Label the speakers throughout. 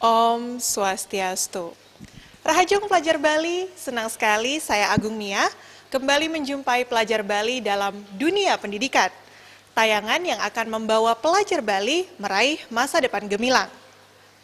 Speaker 1: Om Swastiastu. Rahajong pelajar Bali, senang sekali saya Agung Mia kembali menjumpai pelajar Bali dalam dunia pendidikan. Tayangan yang akan membawa pelajar Bali meraih masa depan gemilang.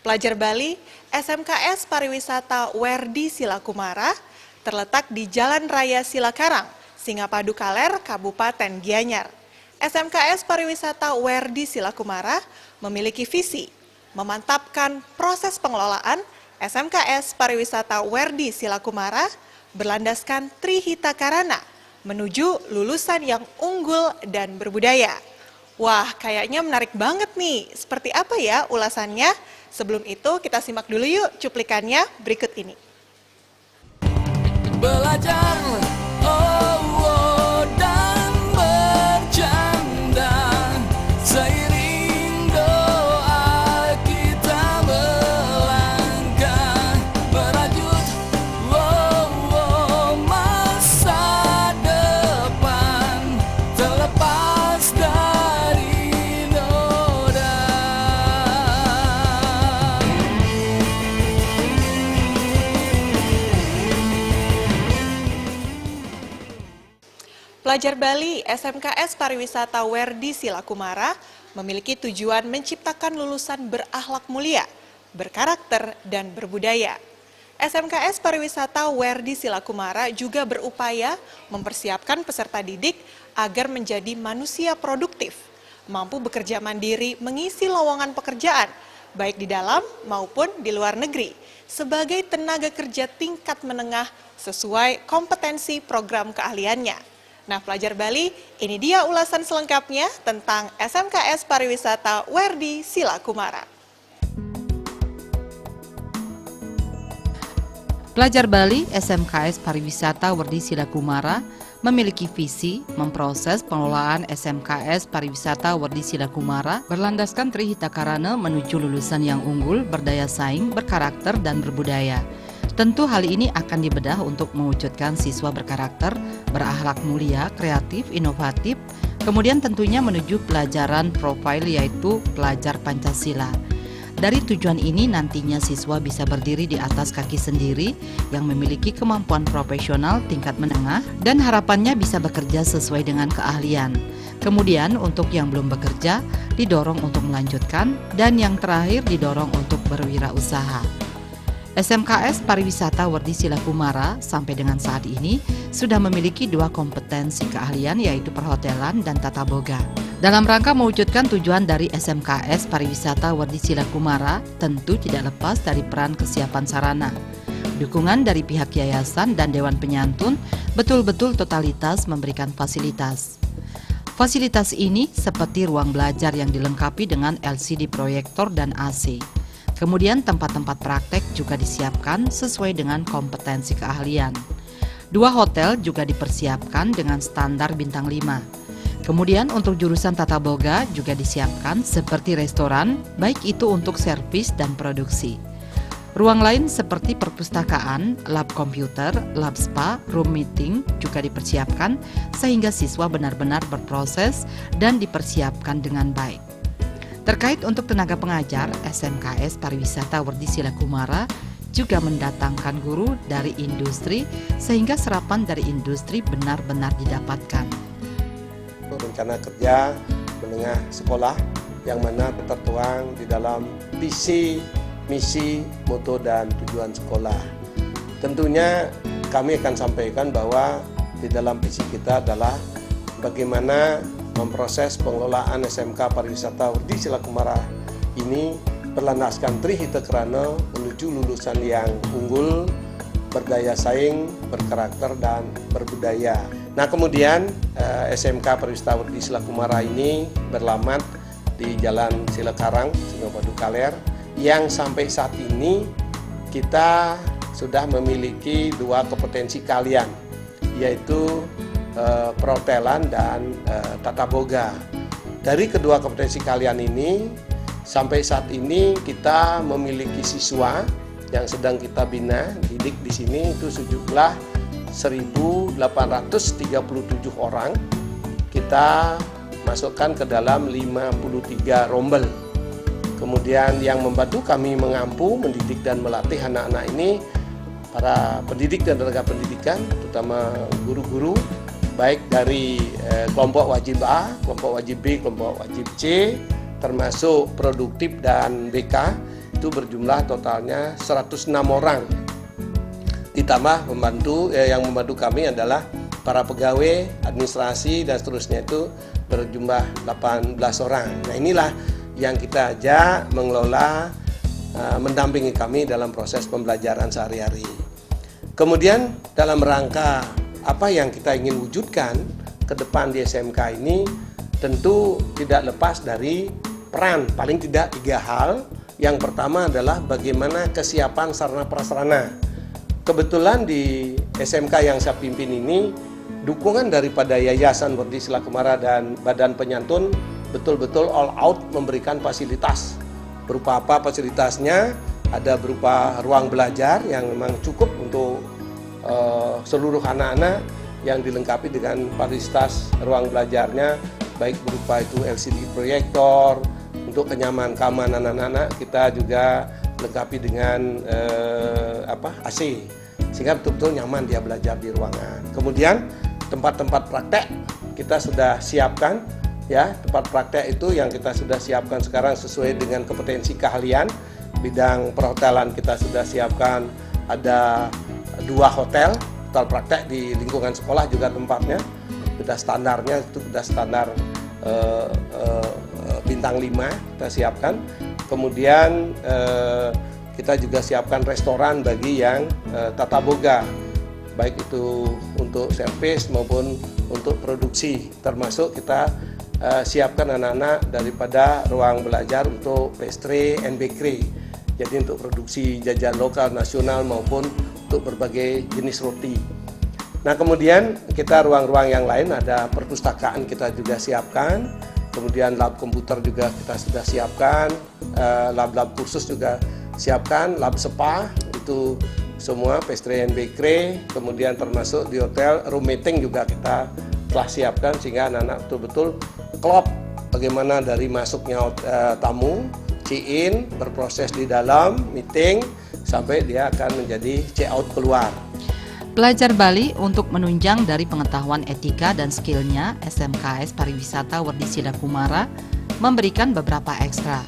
Speaker 1: Pelajar Bali, SMKS Pariwisata Werdi Silakumara terletak di Jalan Raya Silakarang, Singapadu Kaler, Kabupaten Gianyar. SMKS Pariwisata Werdi Silakumara memiliki visi memantapkan proses pengelolaan SMKS Pariwisata Werdi Silakumara berlandaskan Trihita Karana menuju lulusan yang unggul dan berbudaya. Wah, kayaknya menarik banget nih. Seperti apa ya ulasannya? Sebelum itu kita simak dulu yuk cuplikannya berikut ini.
Speaker 2: Belajar, dan bercanda seiring doa kita melangkah merajut masa depan terlepas dari noda.
Speaker 1: Pelajar Bali SMKS Pariwisata Werdi Silakumara memiliki tujuan menciptakan lulusan berakhlak mulia, berkarakter, dan berbudaya. SMKS Pariwisata Werdi Silakumara juga berupaya mempersiapkan peserta didik agar menjadi manusia produktif, mampu bekerja mandiri mengisi lowongan pekerjaan, baik di dalam maupun di luar negeri, sebagai tenaga kerja tingkat menengah sesuai kompetensi program keahliannya. Nah, pelajar Bali, ini dia ulasan selengkapnya tentang SMKS Pariwisata Werdi Silakumara.
Speaker 3: Pelajar Bali SMKS Pariwisata Werdi Silakumara memiliki visi memproses pengelolaan SMKS Pariwisata Werdi Silakumara berlandaskan Trihita Karana menuju lulusan yang unggul, berdaya saing, berkarakter, dan berbudaya. Tentu hal ini akan dibedah untuk mewujudkan siswa berkarakter, berakhlak mulia, kreatif, inovatif, kemudian tentunya menuju pelajaran profil yaitu pelajar Pancasila. Dari tujuan ini nantinya siswa bisa berdiri di atas kaki sendiri yang memiliki kemampuan profesional tingkat menengah dan harapannya bisa bekerja sesuai dengan keahlian. Kemudian untuk yang belum bekerja didorong untuk melanjutkan dan yang terakhir didorong untuk berwirausaha. SMKS Pariwisata Werdi Silakumara sampai dengan saat ini sudah memiliki 2 kompetensi keahlian yaitu perhotelan dan tata boga. Dalam rangka mewujudkan tujuan dari SMKS Pariwisata Werdi Silakumara tentu tidak lepas dari peran kesiapan sarana. Dukungan dari pihak yayasan dan Dewan Penyantun betul-betul totalitas memberikan fasilitas. Fasilitas ini seperti ruang belajar yang dilengkapi dengan LCD proyektor dan AC. Kemudian tempat-tempat praktek juga disiapkan sesuai dengan kompetensi keahlian. 2 hotel juga dipersiapkan dengan standar bintang 5. Kemudian untuk jurusan tata boga juga disiapkan seperti restoran, baik itu untuk servis dan produksi. Ruang lain seperti perpustakaan, lab komputer, lab spa, room meeting juga dipersiapkan sehingga siswa benar-benar berproses dan dipersiapkan dengan baik. Terkait untuk tenaga pengajar, SMKS Pariwisata Werdi Silakumara juga mendatangkan guru dari industri sehingga serapan dari industri benar-benar didapatkan.
Speaker 4: Rencana kerja menengah sekolah yang mana tertuang di dalam visi, misi, moto, dan tujuan sekolah. Tentunya kami akan sampaikan bahwa di dalam visi kita adalah bagaimana memproses pengelolaan SMK Pariwisata Werdi Silakumara ini berlandaskan Trihita Karana menuju lulusan yang unggul, berdaya saing, berkarakter, dan berbudaya. Nah, kemudian SMK Pariwisata Werdi Silakumara ini berlamat di Jalan Silakarang, Singapadu Kaler, yang sampai saat ini kita sudah memiliki 2 kompetensi keahlian, yaitu perhotelan dan tata boga. Dari kedua kompetensi keahlian ini, sampai saat ini kita memiliki siswa yang sedang kita bina, didik di sini itu sejumlah 1.837 orang. Kita masukkan ke dalam 53 rombel. Kemudian yang membantu kami mengampu, mendidik dan melatih anak-anak ini, para pendidik dan tenaga pendidikan, terutama guru-guru, baik dari kelompok wajib A, kelompok wajib B, kelompok wajib C, termasuk produktif dan BK, itu berjumlah totalnya 106 orang. Ditambah yang membantu kami adalah para pegawai, administrasi, dan seterusnya itu berjumlah 18 orang. Nah, inilah yang kita ajak mengelola, mendampingi kami dalam proses pembelajaran sehari-hari. Kemudian dalam rangka apa yang kita ingin wujudkan ke depan di SMK ini, tentu tidak lepas dari peran paling tidak 3 hal. Yang pertama adalah bagaimana kesiapan sarana prasarana. Kebetulan di SMK yang saya pimpin ini, dukungan daripada Yayasan Werdi Sila Kumara dan Badan Penyantun betul-betul all out memberikan fasilitas. Berupa apa fasilitasnya? Ada berupa ruang belajar yang memang cukup untuk seluruh anak-anak, yang dilengkapi dengan fasilitas ruang belajarnya, baik berupa itu LCD proyektor. Untuk keamanan anak-anak kita juga lengkapi dengan AC, sehingga betul-betul nyaman dia belajar di ruangan. Kemudian tempat-tempat praktek kita sudah siapkan, ya. Tempat praktek itu yang kita sudah siapkan sekarang sesuai dengan kompetensi keahlian. Bidang perhotelan kita sudah siapkan, ada 2 hotel praktek di lingkungan sekolah juga tempatnya. Sudah standarnya itu sudah standar bintang 5 kita siapkan. Kemudian kita juga siapkan restoran bagi yang tata boga, baik itu untuk servis maupun untuk produksi. Termasuk kita siapkan anak-anak daripada ruang belajar untuk pastry and bakery. Jadi untuk produksi jajan lokal, nasional maupun untuk berbagai jenis roti. Nah, kemudian kita ruang-ruang yang lain ada perpustakaan kita juga siapkan. Kemudian lab komputer juga kita sudah siapkan, lab-lab kursus juga siapkan, lab spa itu semua pastry and bakery. Kemudian termasuk di hotel room meeting juga kita telah siapkan, sehingga anak-anak betul-betul klop bagaimana dari masuknya tamu, check-in, berproses di dalam meeting sampai dia akan menjadi check-out keluar.
Speaker 3: Pelajar Bali untuk menunjang dari pengetahuan etika dan skillnya, SMKS Pariwisata Werdi Sila Kumara memberikan beberapa ekstra.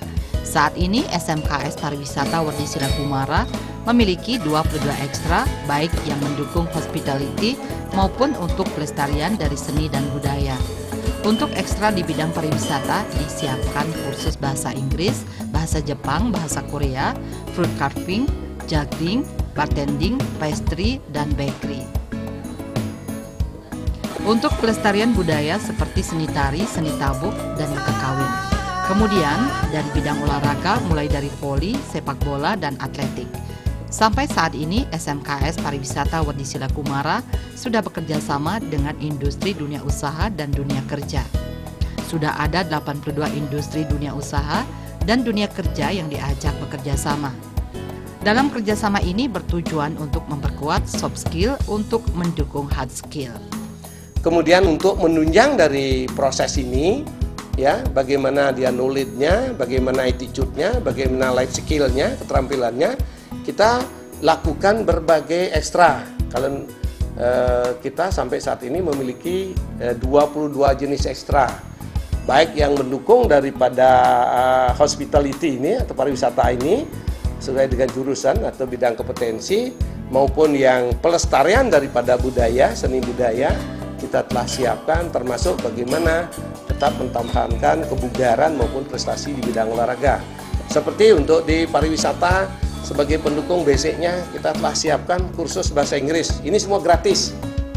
Speaker 3: Saat ini SMKS Pariwisata Werdi Sila Kumara memiliki 22 ekstra, baik yang mendukung hospitality maupun untuk pelestarian dari seni dan budaya. Untuk ekstra di bidang pariwisata disiapkan kursus bahasa Inggris, bahasa Jepang, bahasa Korea, fruit carving, juggling, bartending, pastry, dan bakery. Untuk pelestarian budaya seperti seni tari, seni tabuk, dan kekawin. Kemudian dari bidang olahraga mulai dari voli, sepak bola, dan atletik. Sampai saat ini SMKS Pariwisata Werdi Sila Kumara sudah bekerja sama dengan industri dunia usaha dan dunia kerja. Sudah ada 82 industri dunia usaha dan dunia kerja yang diajak bekerja sama. Dalam kerjasama ini bertujuan untuk memperkuat soft skill untuk mendukung hard skill.
Speaker 4: Kemudian untuk menunjang dari proses ini, ya, bagaimana dia knowledge-nya, bagaimana attitude-nya, bagaimana life skill-nya, keterampilannya, kita lakukan berbagai ekstra. Kalau kita sampai saat ini memiliki 22 jenis ekstra, baik yang mendukung daripada hospitality ini atau pariwisata ini sesuai dengan jurusan atau bidang kompetensi, maupun yang pelestarian daripada budaya, seni budaya kita telah siapkan, termasuk bagaimana tetap mempertahankan kebugaran maupun prestasi di bidang olahraga. Seperti untuk di pariwisata sebagai pendukung basicnya kita telah siapkan kursus bahasa Inggris. Ini semua gratis,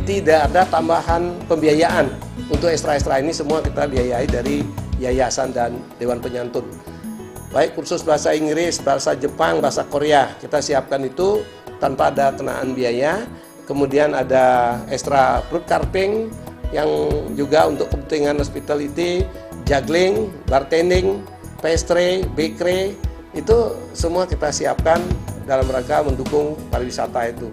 Speaker 4: tidak ada tambahan pembiayaan. Untuk ekstra-ekstra ini semua kita biayai dari yayasan dan Dewan Penyantun. Baik kursus bahasa Inggris, bahasa Jepang, bahasa Korea, kita siapkan itu tanpa ada kenaan biaya. Kemudian ada ekstra fruit carving yang juga untuk kepentingan hospitality, juggling, bartending, pastry, bakery, itu semua kita siapkan dalam rangka mendukung pariwisata itu.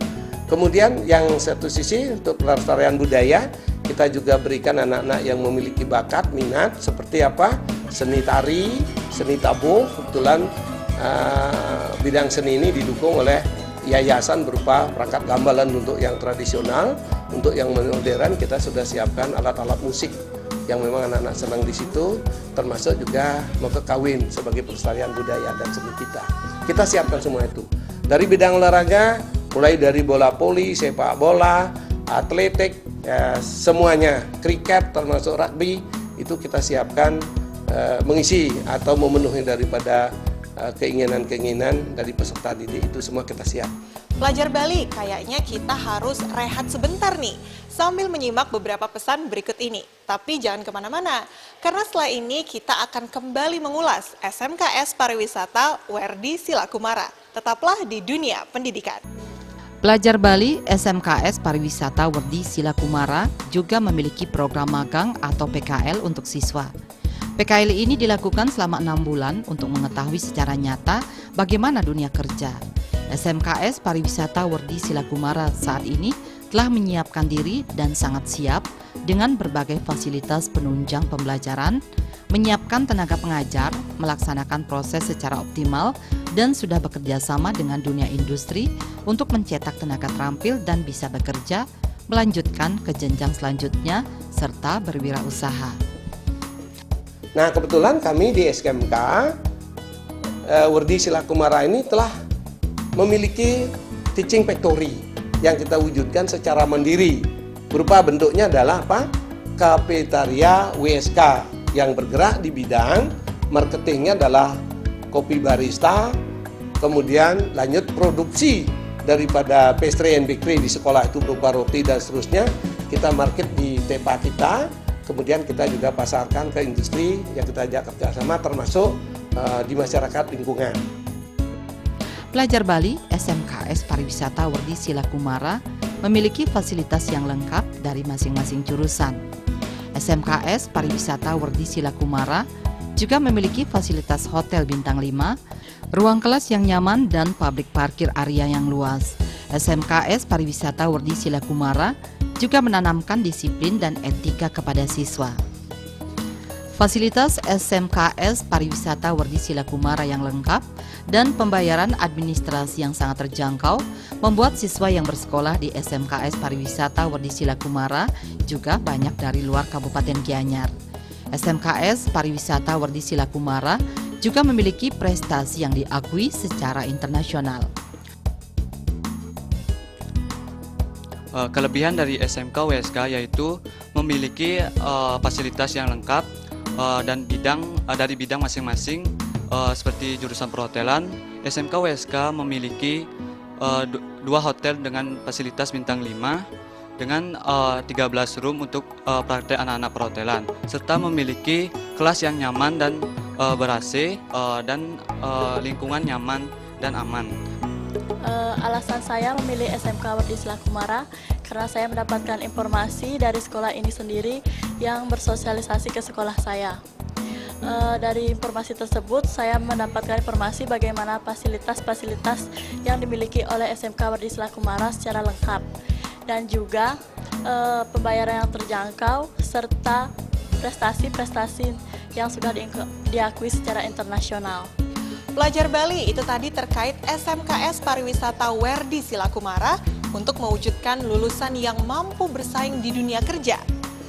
Speaker 4: Kemudian yang satu sisi untuk pelestarian budaya, kita juga berikan anak-anak yang memiliki bakat, minat, seperti apa? Seni tari, seni tabuh. Kebetulan bidang seni ini didukung oleh yayasan berupa perangkat gamelan untuk yang tradisional. Untuk yang modern kita sudah siapkan alat-alat musik yang memang anak-anak senang di situ, termasuk juga mau ke kawin sebagai pelestarian budaya dan seni kita. Kita siapkan semua itu. Dari bidang olahraga, mulai dari bola voli, sepak bola, atletik, ya, semuanya, kriket termasuk rugby, itu kita siapkan mengisi atau memenuhi daripada keinginan-keinginan dari peserta didik, itu semua kita siap.
Speaker 1: Pelajar Bali, kayaknya kita harus rehat sebentar nih, sambil menyimak beberapa pesan berikut ini. Tapi jangan kemana-mana, karena setelah ini kita akan kembali mengulas SMKS Pariwisata Werdi Silakumara. Tetaplah di Dunia Pendidikan.
Speaker 3: Pelajar Bali SMKS Pariwisata Werdi Silakumara juga memiliki program magang atau PKL untuk siswa. PKL ini dilakukan selama 6 bulan untuk mengetahui secara nyata bagaimana dunia kerja. SMKS Pariwisata Werdi Silakumara saat ini telah menyiapkan diri dan sangat siap dengan berbagai fasilitas penunjang pembelajaran, menyiapkan tenaga pengajar, melaksanakan proses secara optimal, dan sudah bekerja sama dengan dunia industri untuk mencetak tenaga terampil dan bisa bekerja, melanjutkan ke jenjang selanjutnya, serta berwirausaha.
Speaker 4: Nah, kebetulan kami di SMK Werdi Silakumara ini telah memiliki teaching factory yang kita wujudkan secara mandiri. Berupa bentuknya adalah apa? Kafetaria WSK yang bergerak di bidang marketingnya adalah kopi barista, kemudian lanjut produksi daripada pastry and bakery di sekolah itu berupa roti dan seterusnya, kita market di TEPA kita, kemudian kita juga pasarkan ke industri yang kita ajak kerjasama termasuk di masyarakat lingkungan.
Speaker 3: Pelajar Bali SMKS Pariwisata Werdi Silakumara memiliki fasilitas yang lengkap dari masing-masing jurusan. SMKS Pariwisata Werdi Silakumara juga memiliki fasilitas hotel bintang 5, ruang kelas yang nyaman, dan publik parkir area yang luas. SMKS Pariwisata Werdi Silakumara juga menanamkan disiplin dan etika kepada siswa. Fasilitas SMKS Pariwisata Werdi Silakumara yang lengkap dan pembayaran administrasi yang sangat terjangkau membuat siswa yang bersekolah di SMKS Pariwisata Werdi Silakumara juga banyak dari luar Kabupaten Gianyar. SMKS Pariwisata Werdi Silakumara juga memiliki prestasi yang diakui secara internasional.
Speaker 5: Kelebihan dari SMK WSK yaitu memiliki fasilitas yang lengkap dan dari bidang masing-masing, seperti jurusan perhotelan. SMK WSK memiliki 2 hotel dengan fasilitas bintang 5 dengan 13 room untuk praktek anak-anak perhotelan, serta memiliki kelas yang nyaman dan ber-AC dan lingkungan nyaman dan aman.
Speaker 6: Alasan saya memilih SMK Werdi Silakumara karena saya mendapatkan informasi dari sekolah ini sendiri yang bersosialisasi ke sekolah saya. Dari informasi tersebut saya mendapatkan informasi bagaimana fasilitas-fasilitas yang dimiliki oleh SMK Werdi Silakumara secara lengkap, dan juga pembayaran yang terjangkau serta prestasi-prestasi yang sudah diakui secara internasional.
Speaker 1: Pelajar Bali, itu tadi terkait SMKS Pariwisata Werdi Silakumara untuk mewujudkan lulusan yang mampu bersaing di dunia kerja.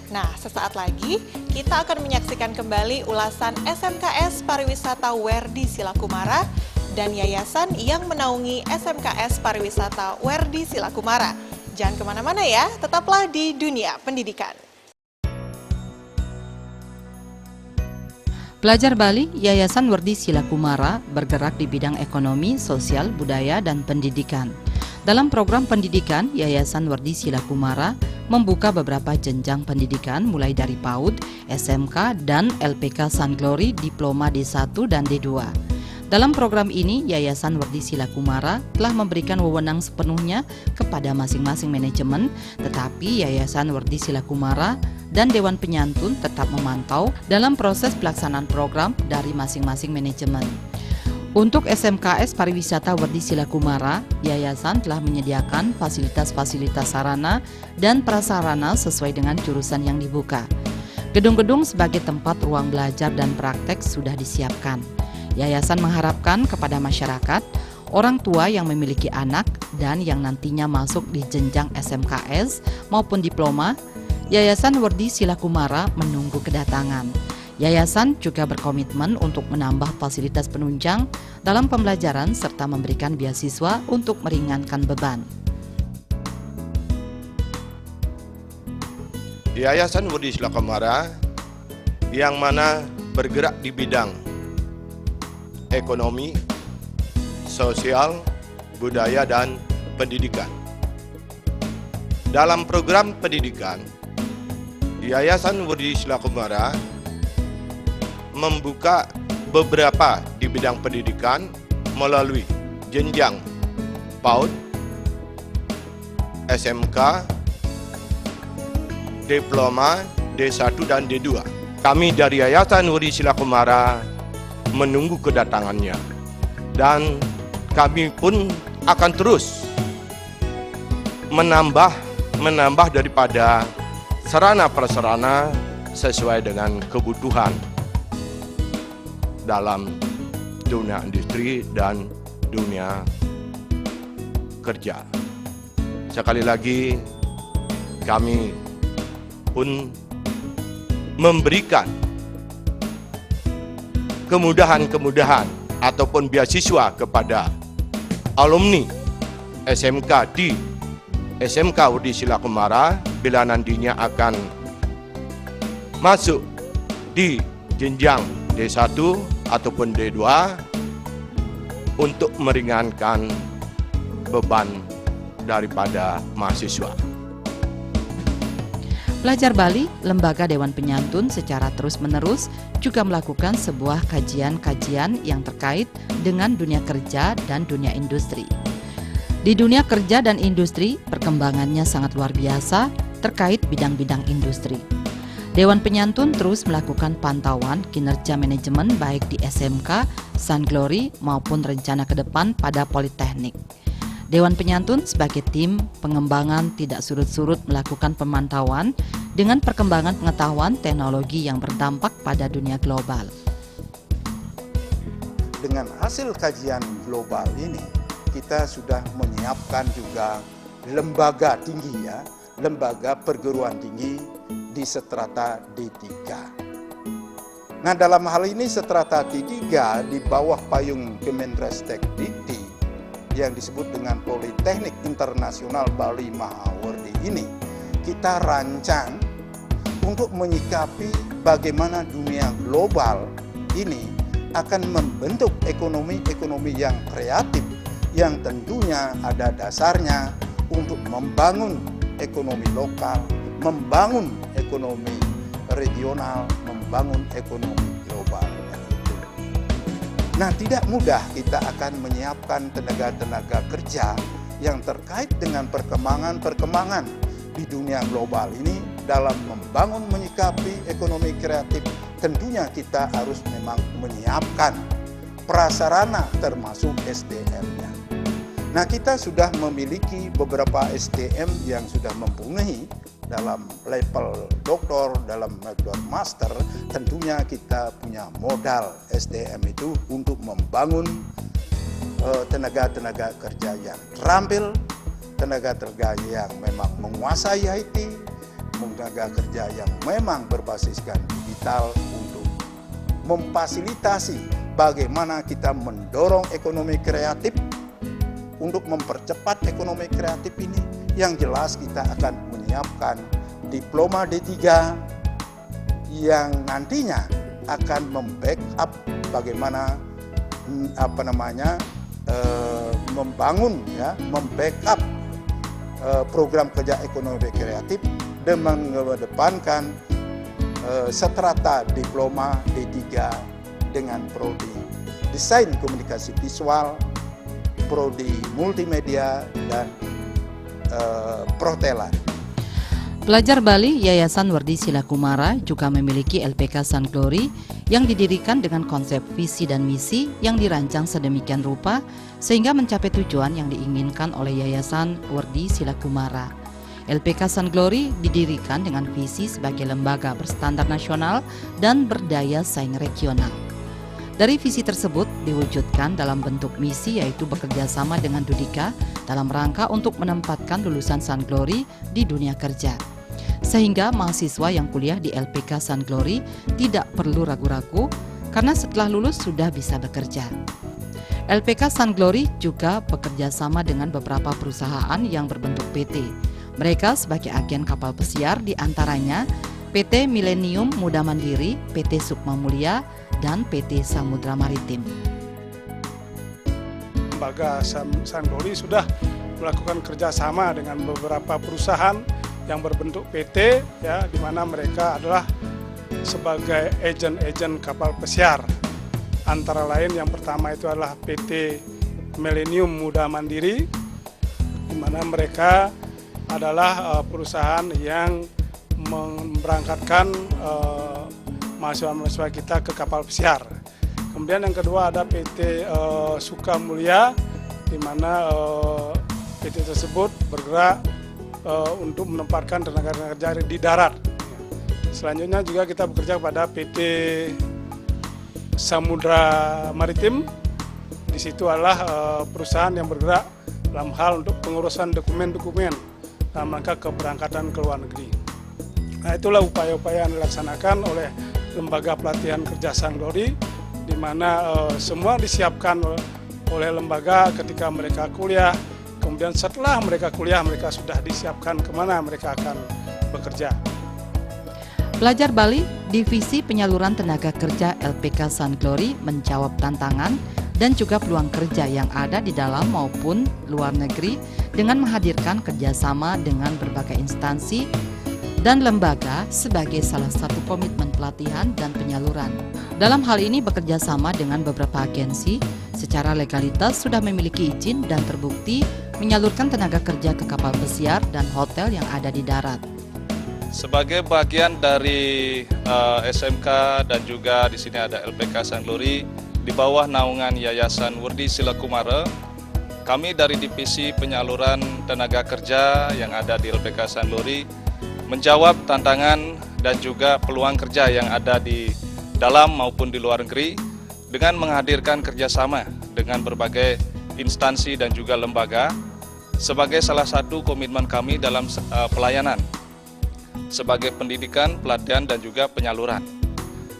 Speaker 1: Nah, sesaat lagi kita akan menyaksikan kembali ulasan SMKS Pariwisata Werdi Silakumara dan yayasan yang menaungi SMKS Pariwisata Werdi Silakumara. Jangan kemana-mana ya, tetaplah di Dunia Pendidikan.
Speaker 3: Pelajar Bali Yayasan Werdi Silakumara bergerak di bidang ekonomi, sosial, budaya, dan pendidikan. Dalam program pendidikan, Yayasan Werdi Silakumara membuka beberapa jenjang pendidikan mulai dari PAUD, SMK, dan LPK Sun Glory Diploma D1 dan D2. Dalam program ini, Yayasan Werdi Silakumara telah memberikan wewenang sepenuhnya kepada masing-masing manajemen, tetapi Yayasan Werdi Silakumara dan Dewan Penyantun tetap memantau dalam proses pelaksanaan program dari masing-masing manajemen. Untuk SMKS Pariwisata Werdi Silakumara, Yayasan telah menyediakan fasilitas-fasilitas sarana dan prasarana sesuai dengan jurusan yang dibuka. Gedung-gedung sebagai tempat ruang belajar dan praktek sudah disiapkan. Yayasan mengharapkan kepada masyarakat, orang tua yang memiliki anak dan yang nantinya masuk di jenjang SMKS maupun diploma, Yayasan Werdi Silakumara menunggu kedatangan. Yayasan juga berkomitmen untuk menambah fasilitas penunjang dalam pembelajaran serta memberikan beasiswa untuk meringankan beban.
Speaker 7: Yayasan Werdi Silakumara yang mana bergerak di bidang ekonomi, sosial, budaya, dan pendidikan. Dalam program pendidikan, Yayasan Werdi Silakumara membuka beberapa di bidang pendidikan melalui jenjang PAUD, SMK, diploma, D1 dan D2. Kami dari Yayasan Werdi Silakumara menunggu kedatangannya dan kami pun akan terus menambah daripada sarana-prasarana sesuai dengan kebutuhan dalam dunia industri dan dunia kerja. Sekali lagi kami pun memberikan kemudahan ataupun beasiswa kepada alumni SMK di SMK Werdi Silakumara bila nantinya akan masuk di jenjang D1 ataupun D2 untuk meringankan beban daripada mahasiswa.
Speaker 3: Pelajar Bali, Lembaga Dewan Penyantun secara terus-menerus juga melakukan sebuah kajian-kajian yang terkait dengan dunia kerja dan dunia industri. Di dunia kerja dan industri, perkembangannya sangat luar biasa terkait bidang-bidang industri. Dewan Penyantun terus melakukan pantauan kinerja manajemen baik di SMK, Sanglory maupun rencana ke depan pada Politeknik. Dewan Penyantun sebagai tim pengembangan tidak surut-surut melakukan pemantauan dengan perkembangan pengetahuan teknologi yang berdampak pada dunia global.
Speaker 8: Dengan hasil kajian global ini, kita sudah menyiapkan juga lembaga tinggi ya, lembaga perguruan tinggi di strata D3. Nah, dalam hal ini strata D3 di bawah payung Kemendrestek Dikti yang disebut dengan Politeknik Internasional Bali Mahawerdi ini, kita rancang untuk menyikapi bagaimana dunia global ini akan membentuk ekonomi-ekonomi yang kreatif yang tentunya ada dasarnya untuk membangun ekonomi lokal, membangun ekonomi regional, membangun ekonomi global. Nah, tidak mudah kita akan menyiapkan tenaga-tenaga kerja yang terkait dengan perkembangan-perkembangan di dunia global ini dalam membangun menyikapi ekonomi kreatif. Tentunya kita harus memang menyiapkan prasarana termasuk SDM-nya. Nah, kita sudah memiliki beberapa SDM yang sudah mempunyai dalam level doktor, dalam level master. Tentunya kita punya modal SDM itu untuk membangun tenaga-tenaga kerja yang terampil, tenaga kerja yang memang menguasai IT, tenaga kerja yang memang berbasiskan digital untuk memfasilitasi bagaimana kita mendorong ekonomi kreatif. Untuk mempercepat ekonomi kreatif ini, yang jelas kita akan menyiapkan diploma D3 yang nantinya akan membackup bagaimana membangun ya, membackup program kerja ekonomi kreatif dan mengedepankan strata diploma D3 dengan prodi desain komunikasi visual, prodi multimedia, dan protelan.
Speaker 3: Pelajar Bali Yayasan Werdi Silakumara juga memiliki LPK Sanglory yang didirikan dengan konsep visi dan misi yang dirancang sedemikian rupa sehingga mencapai tujuan yang diinginkan oleh Yayasan Werdi Silakumara. LPK Sun Glory didirikan dengan visi sebagai lembaga berstandar nasional dan berdaya saing regional. Dari visi tersebut diwujudkan dalam bentuk misi, yaitu bekerja sama dengan Dudika dalam rangka untuk menempatkan lulusan Sun Glory di dunia kerja. Sehingga mahasiswa yang kuliah di LPK Sun Glory tidak perlu ragu-ragu karena setelah lulus sudah bisa bekerja. LPK Sun Glory juga bekerja sama dengan beberapa perusahaan yang berbentuk PT. Mereka sebagai agen kapal pesiar, di antaranya PT Millennium Muda Mandiri, PT Sukma Mulia, dan PT Samudra Maritim.
Speaker 9: Lembaga Sun Glory sudah melakukan kerjasama dengan beberapa perusahaan yang berbentuk PT, ya, di mana mereka adalah sebagai agen-agen kapal pesiar. Antara lain yang pertama itu adalah PT Millennium Muda Mandiri, di mana mereka adalah perusahaan yang memberangkatkan mahasiswa-mahasiswa kita ke kapal pesiar. Kemudian yang kedua ada PT Sukma Mulia, di mana PT tersebut bergerak untuk menempatkan tenaga kerja di darat. Selanjutnya juga kita bekerja kepada PT Samudra Maritim. Di situ adalah perusahaan yang bergerak dalam hal untuk pengurusan dokumen-dokumen dalam rangka keberangkatan ke luar negeri. Nah, itulah upaya-upaya yang dilaksanakan oleh Lembaga Pelatihan Kerja Sun Glory, di mana semua disiapkan oleh lembaga ketika mereka kuliah. Kemudian setelah mereka kuliah, mereka sudah disiapkan kemana mereka akan bekerja.
Speaker 3: Pelajar Bali, Divisi Penyaluran Tenaga Kerja LPK Sun Glory menjawab tantangan dan juga peluang kerja yang ada di dalam maupun luar negeri dengan menghadirkan kerjasama dengan berbagai instansi dan lembaga sebagai salah satu komitmen pelatihan dan penyaluran. Dalam hal ini bekerja sama dengan beberapa agensi, secara legalitas sudah memiliki izin dan terbukti menyalurkan tenaga kerja ke kapal pesiar dan hotel yang ada di darat.
Speaker 10: Sebagai bagian dari SMK dan juga di sini ada LPK Sun Glory di bawah naungan Yayasan Werdi Silakumara, kami dari Divisi Penyaluran Tenaga Kerja yang ada di LPK Sun Glory menjawab tantangan dan juga peluang kerja yang ada di dalam maupun di luar negeri dengan menghadirkan kerjasama dengan berbagai instansi dan juga lembaga sebagai salah satu komitmen kami dalam pelayanan sebagai pendidikan, pelatihan, dan juga penyaluran.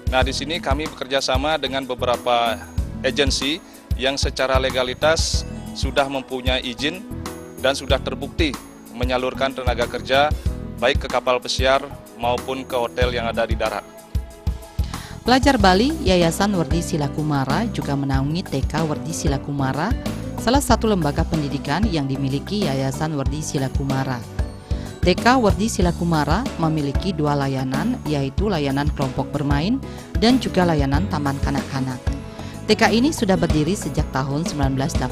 Speaker 10: Nah, di sini kami bekerja sama dengan beberapa agensi yang secara legalitas sudah mempunyai izin dan sudah terbukti menyalurkan tenaga kerja baik ke kapal pesiar maupun ke hotel yang ada di darat.
Speaker 3: Pelajar Bali, Yayasan Werdi Silakumara juga menaungi TK Werdi Silakumara, salah satu lembaga pendidikan yang dimiliki Yayasan Werdi Silakumara. TK Werdi Silakumara memiliki 2 layanan, yaitu layanan kelompok bermain dan juga layanan taman kanak-kanak. TK ini sudah berdiri sejak tahun 1980.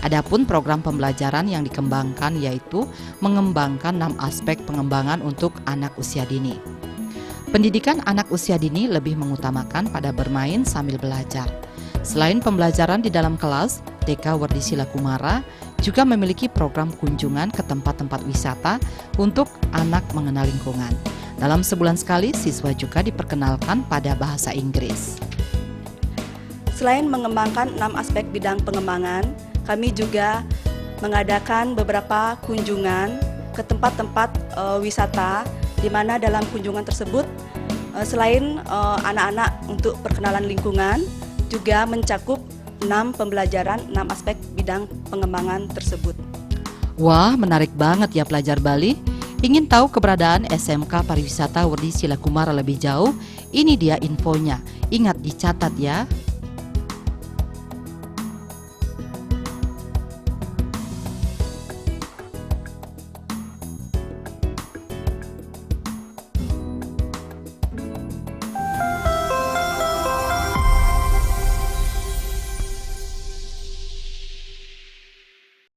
Speaker 3: Adapun program pembelajaran yang dikembangkan yaitu mengembangkan 6 aspek pengembangan untuk anak usia dini. Pendidikan anak usia dini lebih mengutamakan pada bermain sambil belajar. Selain pembelajaran di dalam kelas, TK Werdi Silakumara juga memiliki program kunjungan ke tempat-tempat wisata untuk anak mengenal lingkungan. Dalam sebulan sekali, siswa juga diperkenalkan pada bahasa Inggris.
Speaker 11: Selain mengembangkan 6 aspek bidang pengembangan, kami juga mengadakan beberapa kunjungan ke tempat-tempat wisata, di mana dalam kunjungan tersebut selain anak-anak untuk perkenalan lingkungan, juga mencakup 6 pembelajaran, 6 aspek bidang pengembangan tersebut.
Speaker 3: Wah, menarik banget ya pelajar Bali. Ingin tahu keberadaan SMK Pariwisata Werdi Silakumara lebih jauh? Ini dia infonya. Ingat dicatat ya.